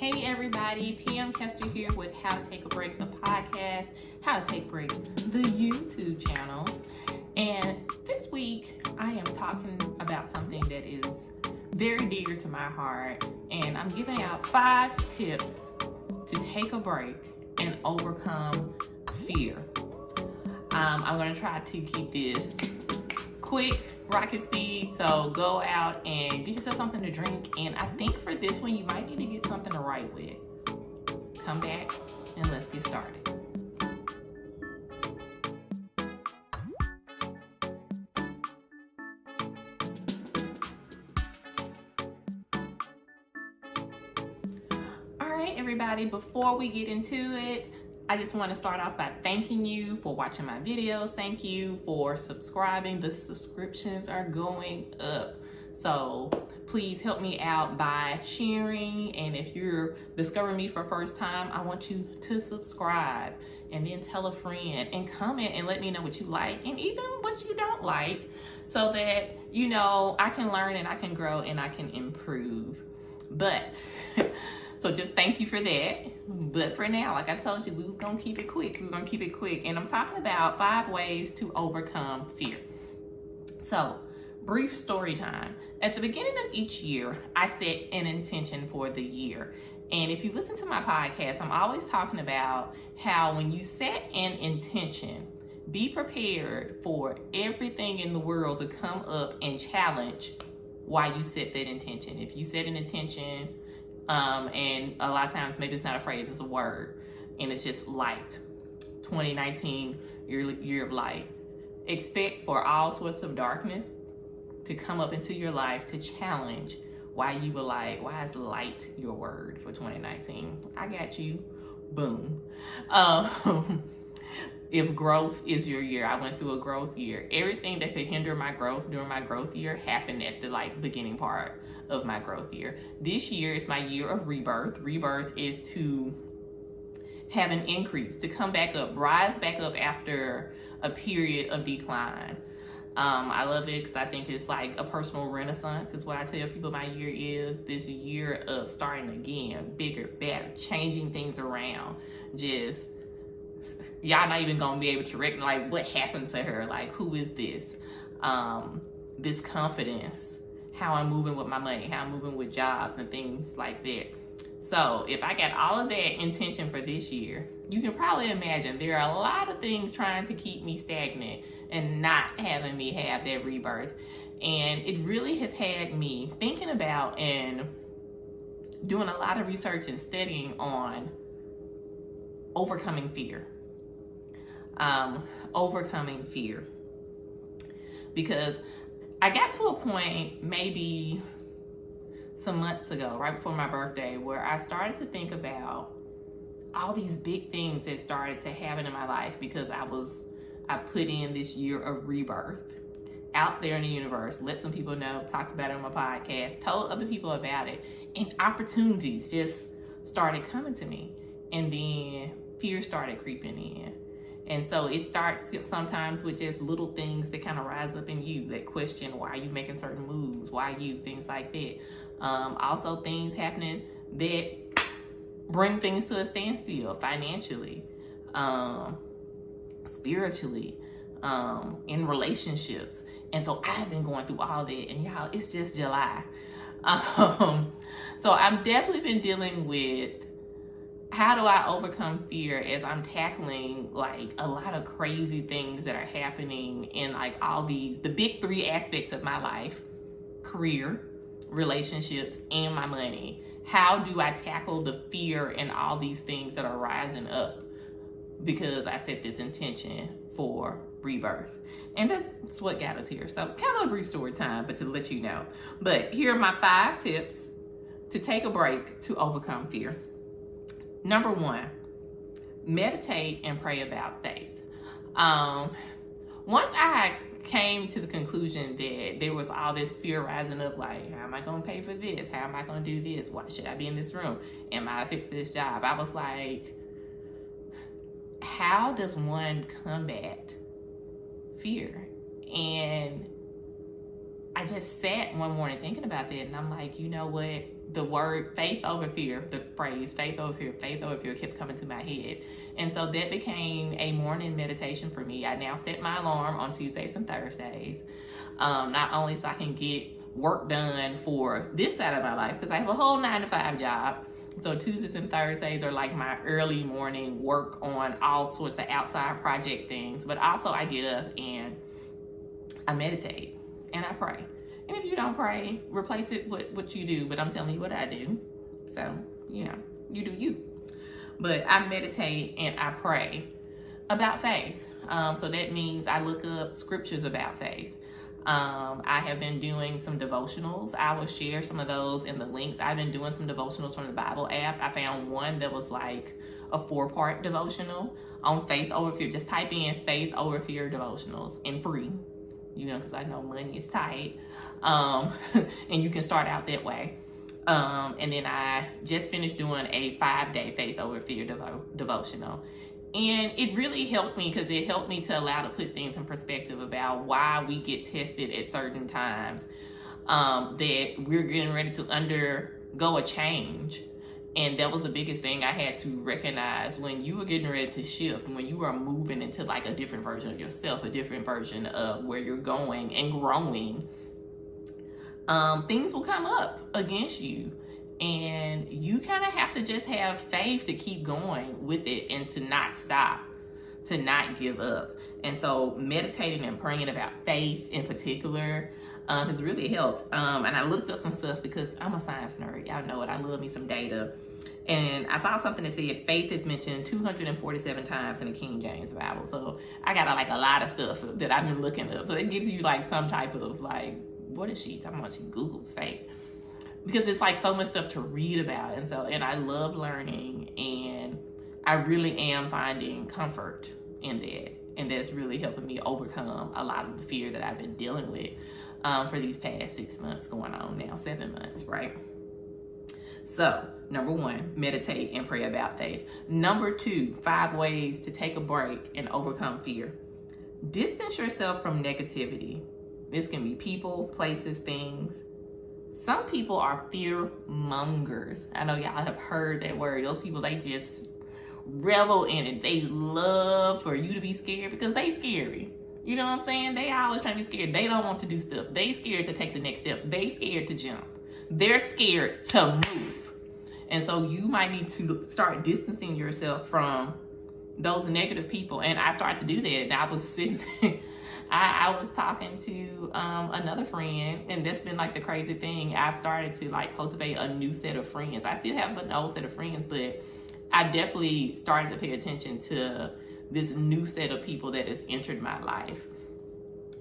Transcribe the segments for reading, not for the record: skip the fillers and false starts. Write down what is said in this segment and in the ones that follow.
Hey everybody, PM Kester here with How to Take a Break, the podcast, How to Take a Break, the YouTube channel. And this week I am talking about something that is very dear to my heart, and I'm giving out 5 tips to take a break and overcome fear. I'm going to try to keep this quick, rocket speed, so go out and get yourself something to drink. And I think for this one you might need to get something to write with. Come back and let's get started. All right, everybody, before we get into it, I just want to start off by thanking you for watching my videos. Thank you for subscribing. The subscriptions are going up. So please help me out by sharing. And if you're discovering me for the first time, I want you to subscribe and then tell a friend and comment and let me know what you like and even what you don't like, so that, you know, I can learn and I can grow and I can improve. But so just thank you for that. But for now, like I told you, we was gonna keep it quick. We're gonna keep it quick. And I'm talking about 5 ways to overcome fear. So, brief story time. At the beginning of each year, I set an intention for the year. And if you listen to my podcast, I'm always talking about how when you set an intention, be prepared for everything in the world to come up and challenge why you set that intention. If you set an intention, and a lot of times maybe it's not a phrase, it's a word, and it's just light. 2019, year of light. Expect for all sorts of darkness to come up into your life to challenge why you were like, why is light your word for 2019? I got you. Boom. If growth is your year, I went through a growth year. Everything that could hinder my growth during my growth year happened at the beginning part of my growth year. This year is my year of rebirth. Rebirth is to have an increase, to come back up, rise back up after a period of decline. I love it because I think it's like a personal renaissance. Is what I tell people my year is. This year of starting again, bigger, better, changing things around. Just, y'all not even gonna be able to recognize like what happened to her, like who is this, this confidence, how I'm moving with my money, how I'm moving with jobs and things like that. So if I got all of that intention for this year, you can probably imagine there are a lot of things trying to keep me stagnant and not having me have that rebirth. And it really has had me thinking about and doing a lot of research and studying on overcoming fear. Overcoming fear. Because I got to a point maybe some months ago, right before my birthday, where I started to think about all these big things that started to happen in my life because I put in this year of rebirth out there in the universe, let some people know, talked about it on my podcast, told other people about it, and opportunities just started coming to me. And then fear started creeping in. And so it starts sometimes with just little things that kind of rise up in you that question why are you making certain moves, why you, things like that. Also things happening that bring things to a standstill financially, spiritually, in relationships. And so I've been going through all that, and y'all, it's just July. So I've definitely been dealing with how do I overcome fear as I'm tackling like a lot of crazy things that are happening in like all the big 3 aspects of my life: career, relationships, and my money. How do I tackle the fear and all these things that are rising up because I set this intention for rebirth? And that's what got us here. So kind of a brief story time, but to let you know. But here are my 5 tips to take a break to overcome fear. Number 1, meditate and pray about faith. Once I came to the conclusion that there was all this fear rising up, like, how am I going to pay for this? How am I going to do this? Why should I be in this room? Am I fit for this job? I was like, how does one combat fear? And I just sat one morning thinking about that, and I'm like, you know what? The word faith over fear, the phrase faith over fear kept coming to my head. And so that became a morning meditation for me. I now set my alarm on Tuesdays and Thursdays, not only so I can get work done for this side of my life, because I have a whole 9-to-5 job. So Tuesdays and Thursdays are like my early morning work on all sorts of outside project things. But also I get up and I meditate and I pray. And if you don't pray, replace it with what you do. But I'm telling you what I do. So, you know, you do you. But I meditate and I pray about faith. So that means I look up scriptures about faith. I have been doing some devotionals. I will share some of those in the links. I've been doing some devotionals from the Bible app. I found one that was like a 4-part devotional on faith over fear. Just type in faith over fear devotionals and free, you know, because I know money is tight. And you can start out that way. And then I just finished doing a 5-day faith over fear devotional. And it really helped me, because it helped me to allow to put things in perspective about why we get tested at certain times, that we're getting ready to undergo a change. And that was the biggest thing I had to recognize when you were getting ready to shift, when you are moving into like a different version of yourself, a different version of where you're going and growing. Things will come up against you. And you kind of have to just have faith to keep going with it and to not stop, to not give up. And so meditating and praying about faith in particular has really helped. And I looked up some stuff because I'm a science nerd. Y'all know it. I love me some data. And I saw something that said faith is mentioned 247 times in the King James Bible. So I got like a lot of stuff that I've been looking up. So it gives you like some type of like, what is she talking about? She Googles faith. Because it's like so much stuff to read about. And I love learning, and I really am finding comfort in that. And that's really helping me overcome a lot of the fear that I've been dealing with for these past 6 months, going on now 7 months, right? So, number 1, meditate and pray about faith. Number 2, 5 ways to take a break and overcome fear. Distance yourself from negativity. This can be people, places, things. Some people are fear mongers. I know y'all have heard that word. Those people, they just revel in it. They love for you to be scared because they scary. You know what I'm saying? They always trying to be scared. They don't want to do stuff. They scared to take the next step. They scared to jump. They're scared to move. And so you might need to start distancing yourself from those negative people. And I started to do that. And I was sitting I was talking to another friend, and that's been like the crazy thing. I've started to like cultivate a new set of friends. I still have an old set of friends, but I definitely started to pay attention to this new set of people that has entered my life.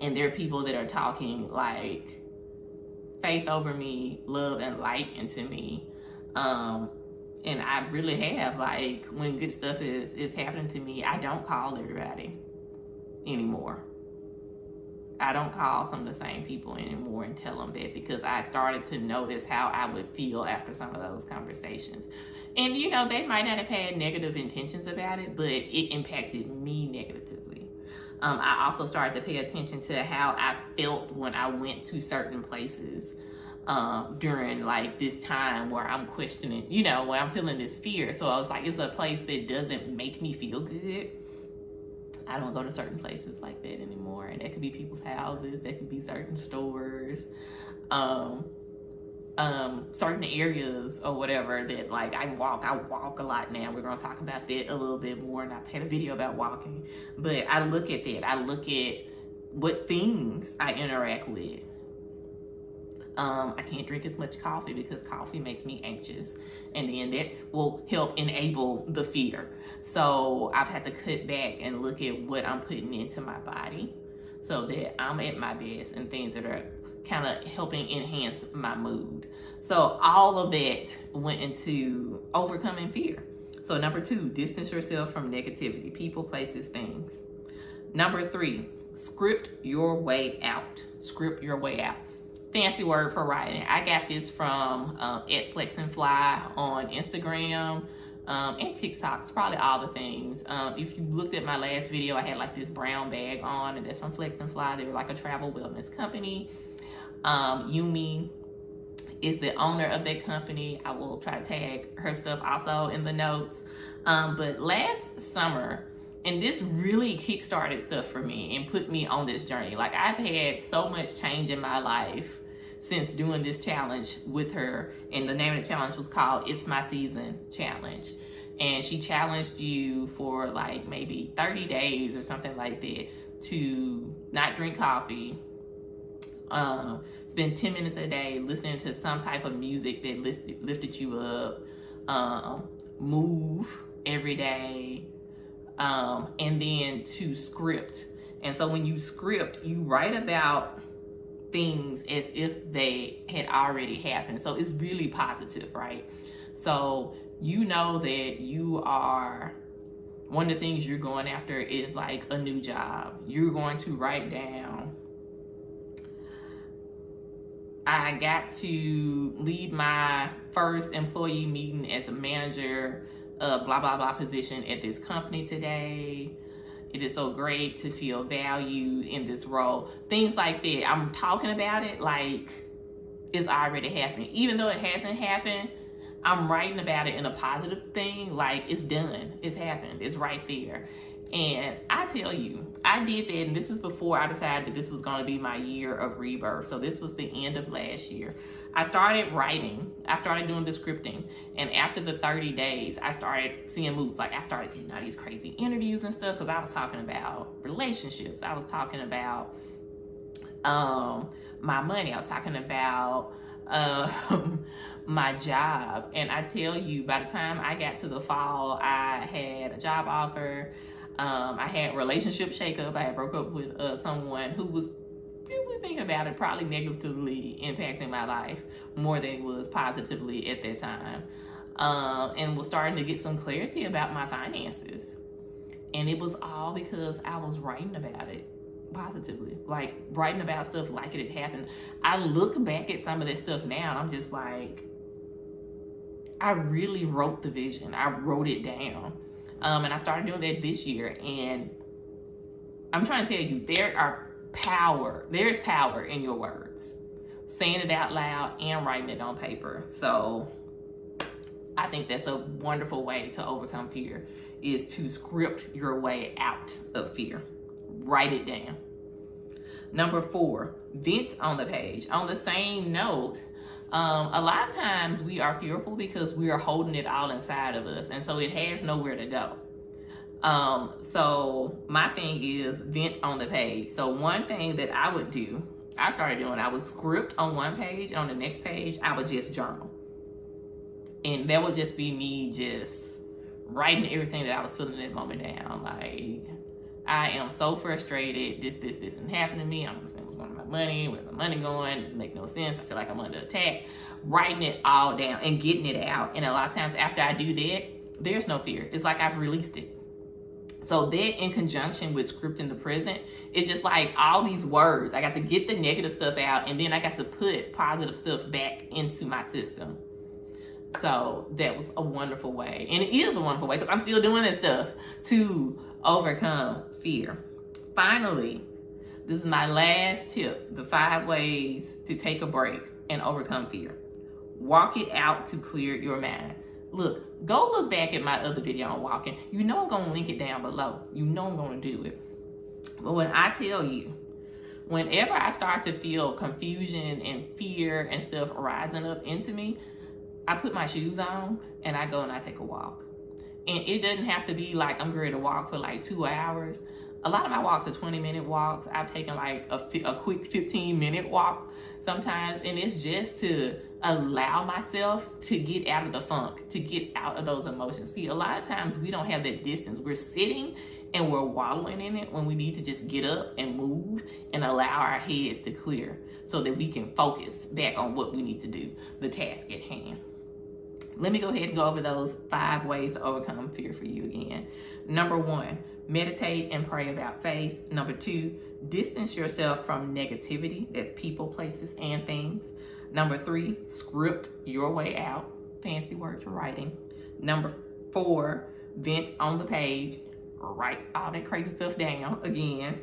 And they're people that are talking like faith over me, love and light into me. And I really have, like, when good stuff is happening to me, I don't call everybody anymore. I don't call some of the same people anymore and tell them that, because I started to notice how I would feel after some of those conversations. And, you know, they might not have had negative intentions about it, but it impacted me negatively. I also started to pay attention to how I felt when I went to certain places during like this time where I'm questioning, you know, when I'm feeling this fear. So I was like, it's a place that doesn't make me feel good. I don't go to certain places like that anymore. And that could be people's houses, that could be certain stores, certain areas or whatever that like I walk a lot now. We're going to talk about that a little bit more, and I had a video about walking. But I look at that. I look at what things I interact with. I can't drink as much coffee because coffee makes me anxious, and then that will help enable the fear. So I've had to cut back and look at what I'm putting into my body so that I'm at my best, and things that are kind of helping enhance my mood. So all of that went into overcoming fear. So number 2, distance yourself from negativity, people, places, things. Number 3, script your way out. Script your way out. Fancy word for writing. I got this from at Flex and Fly on Instagram and TikTok. It's probably all the things. If you looked at my last video, I had like this brown bag on, and that's from Flex and Fly. They were like a travel wellness company. Yumi is the owner of that company. I will try to tag her stuff also in the notes. But last summer, and this really kickstarted stuff for me and put me on this journey. Like, I've had so much change in my life since doing this challenge with her. And the name of the challenge was called It's My Season Challenge. And she challenged you for like maybe 30 days or something like that to not drink coffee, spend 10 minutes a day listening to some type of music that lifted you up, move every day, and then to script. And so when you script, you write about things as if they had already happened. So it's really positive, right? So you know that you are, one of the things you're going after is like a new job. You're going to write down, I got to lead my first employee meeting as a manager, blah, blah, blah position at this company today. It is so great to feel valued in this role. Things like that. I'm talking about it like it's already happening. Even though it hasn't happened, I'm writing about it in a positive thing, like it's done, it's happened, it's right there. And I tell you, I did that, and this is before I decided that this was going to be my year of rebirth. So this was the end of last year. I started writing, I started doing the scripting, and after the 30 days, I started seeing moves. Like, I started getting all these crazy interviews and stuff, because I was talking about relationships, I was talking about my money, I was talking about my job. And I tell you, by the time I got to the fall, I had a job offer. I had relationship shakeup. I had broke up with someone who was, really thinking about it, probably negatively impacting my life more than it was positively at that time. And was starting to get some clarity about my finances. And it was all because I was writing about it positively, like writing about stuff like it had happened. I look back at some of that stuff now and I'm just like, I really wrote the vision. I wrote it down. And I started doing that this year. And I'm trying to tell you, there is power in your words. Saying it out loud and writing it on paper. So I think that's a wonderful way to overcome fear, is to script your way out of fear. Write it down. Number 4, vent on the page. On the same note, a lot of times we are fearful because we are holding it all inside of us, and so it has nowhere to go. So my thing is vent on the page. So one thing that I would do, I started doing, I would script on one page, and on the next page I would just journal. And that would just be me just writing everything that I was feeling at that moment down. Like, I am so frustrated. This isn't happening to me. I don't understand what's going on with my money. Where's my money going? It makes no sense. I feel like I'm under attack. Writing it all down and getting it out. And a lot of times after I do that, there's no fear. It's like I've released it. So that, in conjunction with scripting the present, it's just like all these words. I got to get the negative stuff out, and then I got to put positive stuff back into my system. So that was a wonderful way. And it is a wonderful way, because I'm still doing this stuff to overcome fear. Finally, this is my last tip, the 5 ways to take a break and overcome fear. Walk it out to clear your mind. Look, go look back at my other video on walking. You know I'm going to link it down below. You know I'm going to do it. But when I tell you, whenever I start to feel confusion and fear and stuff rising up into me, I put my shoes on and I go and I take a walk. And it doesn't have to be like I'm ready to walk for like 2 hours. A lot of my walks are 20-minute walks. I've taken like a quick 15-minute walk sometimes. And it's just to allow myself to get out of the funk, to get out of those emotions. See, a lot of times we don't have that distance. We're sitting and we're wallowing in it when we need to just get up and move and allow our heads to clear so that we can focus back on what we need to do, the task at hand. Let me go ahead and go over those 5 ways to overcome fear for you again. Number 1, meditate and pray about faith. Number 2, distance yourself from negativity. That's people, places, and things. Number 3, script your way out. Fancy word for writing. Number 4, vent on the page. Write all that crazy stuff down again.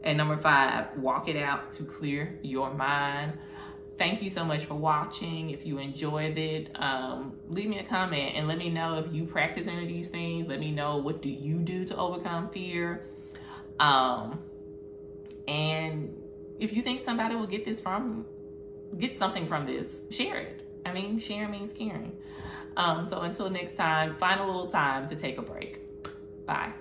And number 5, walk it out to clear your mind. Thank you so much for watching. If you enjoyed it, leave me a comment and let me know if you practice any of these things. Let me know, what do you do to overcome fear? And if you think somebody will get something from this, share it. I mean, sharing means caring. So until next time, find a little time to take a break. Bye.